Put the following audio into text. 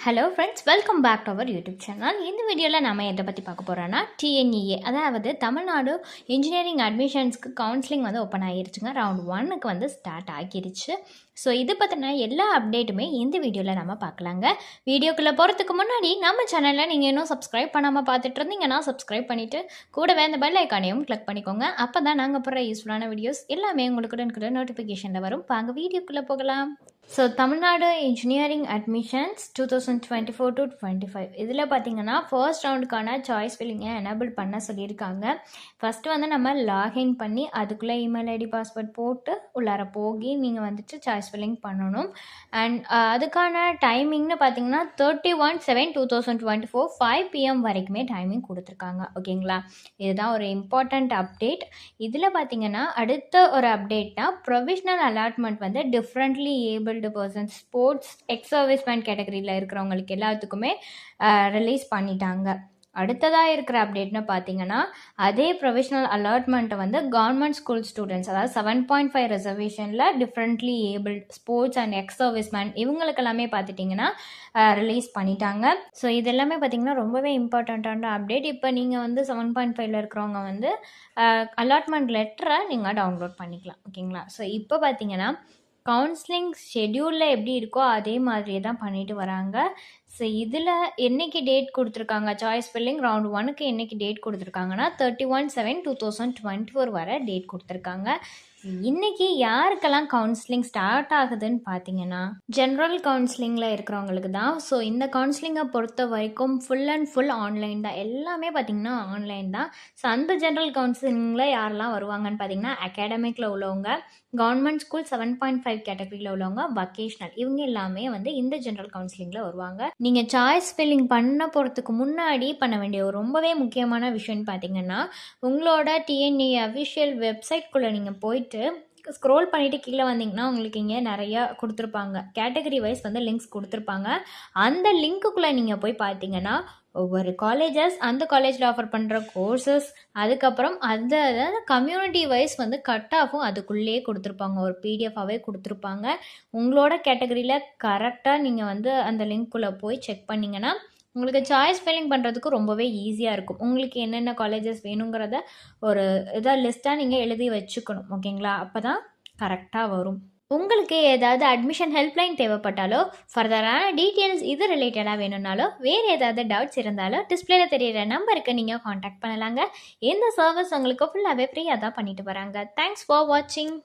Hello friends, welcome back to our YouTube channel. இந்த வீடியோவில் நம்ம எதை பற்றி பார்க்க போகிறோன்னா டிஎன்இஏ, அதாவது தமிழ்நாடு இன்ஜினியரிங் அட்மிஷன்ஸ்க்கு கவுன்சிலிங் வந்து ஓப்பன் ஆகிருச்சுங்க. ரவுண்ட் 1க்கு வந்து ஸ்டார்ட் ஆகிருச்சு. ஸோ இது பற்றின எல்லா அப்டேட்டுமே இந்த வீடியோவில் நம்ம பார்க்கலாங்க. வீடியோக்குள்ளே போகிறதுக்கு முன்னாடி நம்ம சேனலில் நீங்கள் இன்னும் சப்ஸ்கிரைப் பண்ணாமல் பார்த்துட்டு இருந்தீங்கன்னா சப்ஸ்கிரைப் பண்ணிவிட்டு கூடவே அந்த பெல் ஐக்கானையும் கிளிக் பண்ணிக்கோங்க. அப்போ தான் நாங்கள் போகிற யூஸ்ஃபுல்லான வீடியோஸ் எல்லாமே உங்களுக்கு நோட்டிஃபிகேஷனில் வரும். வாங்க வீடியோக்குள்ளே போகலாம். ஸோ தமிழ்நாடு இன்ஜினியரிங் அட்மிஷன்ஸ் 2024-25 இதில் பார்த்தீங்கன்னா ஃபர்ஸ்ட் ரவுண்டுக்கான சாய்ஸ் ஃபில்லிங்கை எனேபிள் பண்ண சொல்லியிருக்காங்க. ஃபஸ்ட்டு வந்து நம்ம லாகின் பண்ணி அதுக்குள்ளே இமெயில் ஐடி பாஸ்வேர்ட் போட்டு உள்ளார போகி நீங்கள் வந்துட்டு சாய்ஸ் ஃபில்லிங் பண்ணணும். அண்ட் அதுக்கான டைமிங்னு பார்த்தீங்கன்னா 31/7/2024 5 PM வரைக்குமே டைமிங் கொடுத்துருக்காங்க. ஓகேங்களா, இதுதான் ஒரு இம்பார்ட்டண்ட் அப்டேட். இதில் பார்த்தீங்கன்னா அடுத்த ஒரு அப்டேட்னா ப்ரொவிஷ்னல் அலாட்மெண்ட் வந்து differently able persons sports X serviceman கேட்டகரியில் இருக்கிறவங்களுக்கு எல்லாத்துக்குமே ரிலீஸ் பண்ணிட்டாங்க. அடுத்ததாக இருக்கிற அப்டேட்னு பார்த்தீங்கன்னா அதே ப்ரொவிஷ்னல் அலாட்மெண்ட்டை வந்து கவர்மெண்ட் ஸ்கூல் ஸ்டூடெண்ட்ஸ், அதாவது 7.5 ரிசர்வேஷனில் differently able sports and ex serviceman இவங்களுக்கு எல்லாமே பார்த்துட்டிங்கன்னா ரிலீஸ் பண்ணிட்டாங்க. ஸோ இது எல்லாமே பார்த்திங்கன்னா ரொம்பவே இம்பார்ட்டண்ட்டான அப்டேட். இப்போ நீங்கள் வந்து 7.5ல் இருக்கிறவங்க வந்து அலாட்மெண்ட் லெட்டரை நீங்கள் டவுன்லோட் பண்ணிக்கலாம். ஓகேங்களா, ஸோ இப்போ பார்த்தீங்கன்னா கவுன்சிலிங் ஷெட்யூலில் எப்படி இருக்கோ அதே மாதிரியே தான் பண்ணிட்டு வராங்க. ஸோ இதில் என்றைக்கு டேட் கொடுத்துருக்காங்க, சாய்ஸ் ஃபில்லிங் ரவுண்ட் 1க்கு என்றைக்கு டேட் கொடுத்துருக்காங்கன்னா 31/7/2024 வரை டேட் கொடுத்துருக்காங்க. இன்றைக்கி யாருக்கெல்லாம் கவுன்சிலிங் ஸ்டார்ட் ஆகுதுன்னு பார்த்தீங்கன்னா ஜென்ரல் கவுன்சிலிங்கில் இருக்கிறவங்களுக்கு தான். ஸோ இந்த கவுன்சிலிங்கை பொறுத்த வரைக்கும் ஃபுல் அண்ட் ஃபுல் ஆன்லைன் தான், எல்லாமே பார்த்திங்கன்னா ஆன்லைன் தான். ஸோ அந்த ஜென்ரல் கவுன்சிலிங்கில் யாரெல்லாம் வருவாங்கன்னு பார்த்தீங்கன்னா அகாடமிக்கில் உள்ளவங்க, கவர்மெண்ட் ஸ்கூல் 7.5 கேட்டகரியில் உள்ளவங்க, வொகேஷ்னல், இவங்க எல்லாமே வந்து இந்த ஜென்ரல் கவுன்சிலிங்கில் வருவாங்க. நீங்கள் சாய்ஸ் ஃபில்லிங் பண்ண போகிறதுக்கு முன்னாடி பண்ண வேண்டிய ஒரு ரொம்பவே முக்கியமான விஷயம்னு பார்த்தீங்கன்னா உங்களோட டிஎன்இ அஃபிஷியல் வெப்சைட்குள்ளே நீங்கள் போயிட்டு ஸ்க்ரோல் பண்ணிவிட்டு கீழே வந்தீங்கன்னா உங்களுக்கு இங்கே நிறையா கொடுத்துருப்பாங்க. கேட்டகரி வைஸ் வந்து லிங்க்ஸ் கொடுத்துருப்பாங்க. அந்த லிங்க்குள்ளே நீங்கள் போய் பார்த்தீங்கன்னா ஒவ்வொரு காலேஜஸ், அந்த காலேஜில் ஆஃபர் பண்ணுற கோர்சஸ், அதுக்கப்புறம் அதாவது கம்யூனிட்டி வைஸ் வந்து கட் ஆஃபும் அதுக்குள்ளேயே கொடுத்துருப்பாங்க. ஒரு பிடிஎஃபாகவே கொடுத்துருப்பாங்க. உங்களோட கேட்டகரியில் கரெக்டாக நீங்கள் வந்து அந்த லிங்க்குள்ளே போய் செக் பண்ணிங்கன்னா உங்களுக்கு சாய்ஸ் ஃபில்லிங் பண்ணுறதுக்கு ரொம்பவே ஈஸியாக இருக்கும். உங்களுக்கு என்னென்ன காலேஜஸ் வேணுங்கிறத ஒரு இதாக லிஸ்ட்டாக நீங்கள் எழுதி வச்சுக்கணும். ஓகேங்களா, அப்போ தான் கரெக்டாக வரும். உங்களுக்கு ஏதாவது அட்மிஷன் ஹெல்ப்லைன் தேவைப்பட்டாலோ, ஃபர்தரான டீட்டெயில்ஸ் இது ரிலேட்டடாக வேணும்னாலோ, வேறு ஏதாவது டவுட்ஸ் இருந்தாலோ டிஸ்பிளேல தெரியிற நம்பருக்கு நீங்கள் காண்டாக்ட் பண்ணலாங்க. இந்த சர்வீஸ் உங்களுக்கு ஃபுல்லாகவே ஃப்ரீயாக தான் பண்ணிட்டு வராங்க. தேங்க்ஸ் ஃபார் வாட்சிங்.